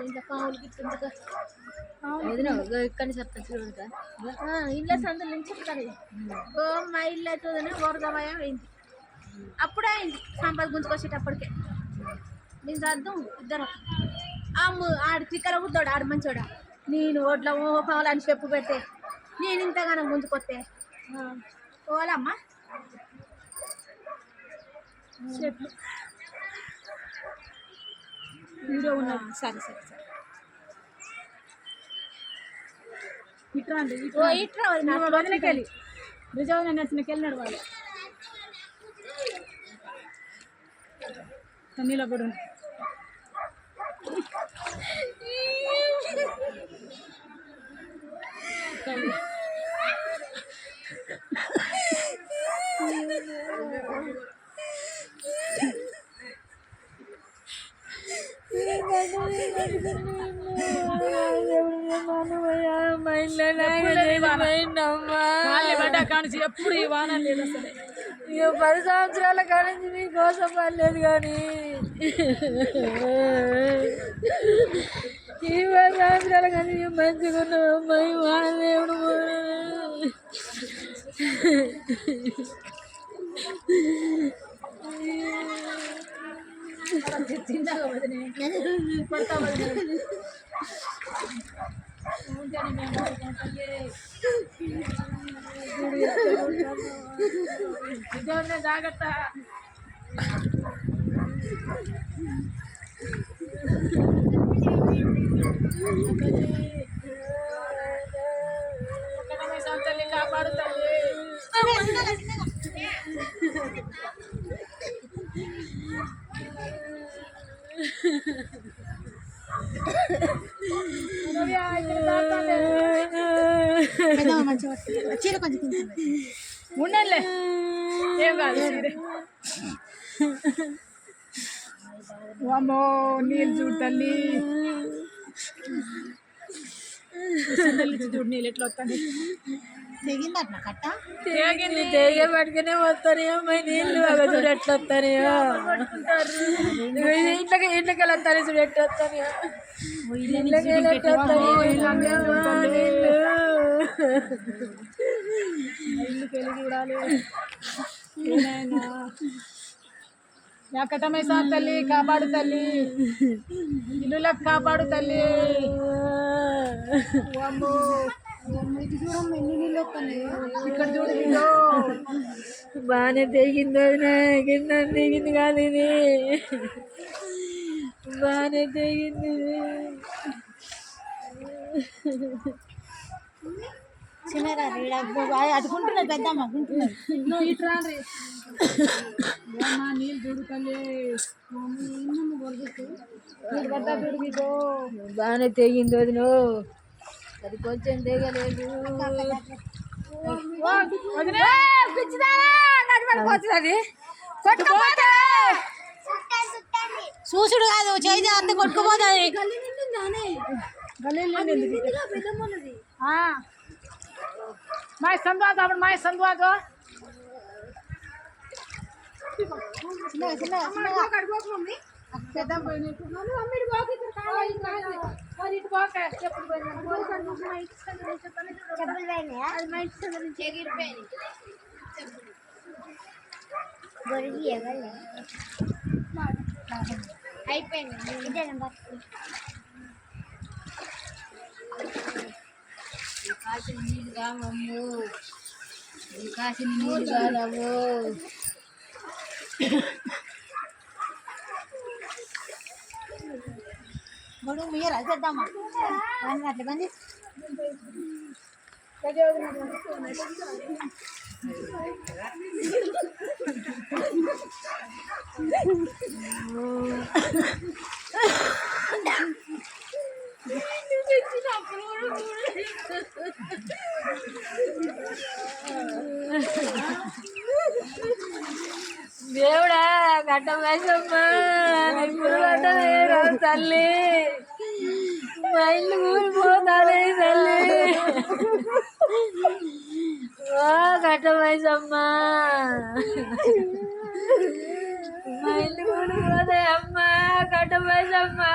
ఇంట్లో పావులు గిట్ల ఇక్కడి సర్పంచ్ ఇళ్ళ సందుల నుంచి చెప్తాను ఓ మా ఇల్లు అవుతుందని వరదమయం అయింది. అప్పుడే అయింది సంపద గుంజుకొచ్చేటప్పటికే. నేను చదువు ఇద్దరు ఆడు తిక్కర కూర్చోడు ఆడు మంచోడా. నేను ఓట్ల ఓ పావులని చెప్పు పెడితే నేను ఇంతగానో గుంజుకొస్తే పోవాలమ్మా చెప్పు. సరే సరే సరే ఇట్రా అండి ఇట్రా వదినకెళ్ళి నిజంగా నచ్చినకెళ్ళినాడు వాళ్ళు నీలో కూడా కానించి ఎప్పుడు ఈ వాన లేదు అసలు. ఇక 10 సంవత్సరాల కానించి మీకోసం పడలేదు కానీ ఈ 10 సంవత్సరాల కానీ మంచిగా ఉన్నాం అమ్మాయి వాన దేవుడు. జాగ్రత్త తల్లి కాపాడు తల్లి. చీర కొంచెం ఉండండి ఏం కాదు. అమ్మో నీళ్ళు చూడు తల్లి చూడు నీళ్ళు ఎట్లా వస్తాయి. తెగింది అట్లా కట్ట తెగింది తెగే పట్టుకునే వస్తానే అమ్మాయి నీళ్ళు అవి చూడు ఎట్లా వస్తాయో. ఇంట్లోకి వెళ్ళొస్తానే చూడు ఎట్లా వస్తాయో. ఇంట్లోకి వెళ్ళి చూడాలి. కట్టమైసా తల్లి కాపాడు తల్లి ఇల్లులకు కాపాడు తల్లి. ఇక్కడ చూడు బాగానే తెగింది కింద తెగింది కాదు ఇది బాగానే తెగింది. అటుకుంటున్నారు పెద్దమ్మ నువ్వు ఇటు రాండి నీళ్ళు దొరుకుతలే బాగానే తెగింది వదిన. అది కొంచెం తెగలేదు చూసుడు కాదు చేయి అంత కొట్టుకుపోతుంది. माय संवाद अपन माय संवाद हो చిన్న చిన్న చిన్న కడుకోకు మమ్మీ పెద్దం పోయిన మమ్మీ ఇటు పోకి ఇటు కావాలి మరి ఇటు పోక ఎప్పుడు పోయినా పోయి కడుకు మా ఇంటి సంగతి చెప్పని చెప్పలు పోయినాయా అది మా ఇంటి సంగతి నుంచి ఎగిరిపోయింది బొరిగి ఎవలే అయిపోయింది ఇదే నంబర్ కాసిన నీళ్ళు కావమ్ము కాసిన నీళ్ళు కాదవు గొడుగు మీరా చేద్దామా అట్లా బంది దేవుడా గడ్డ వేసమ్మా తల్లి మా ఇల్లు కూలిపోతానే తల్లి గడ్డ వేసమ్మా మా ఇల్లు కూలిపోతాయి అమ్మా గడ్డ వేసమ్మా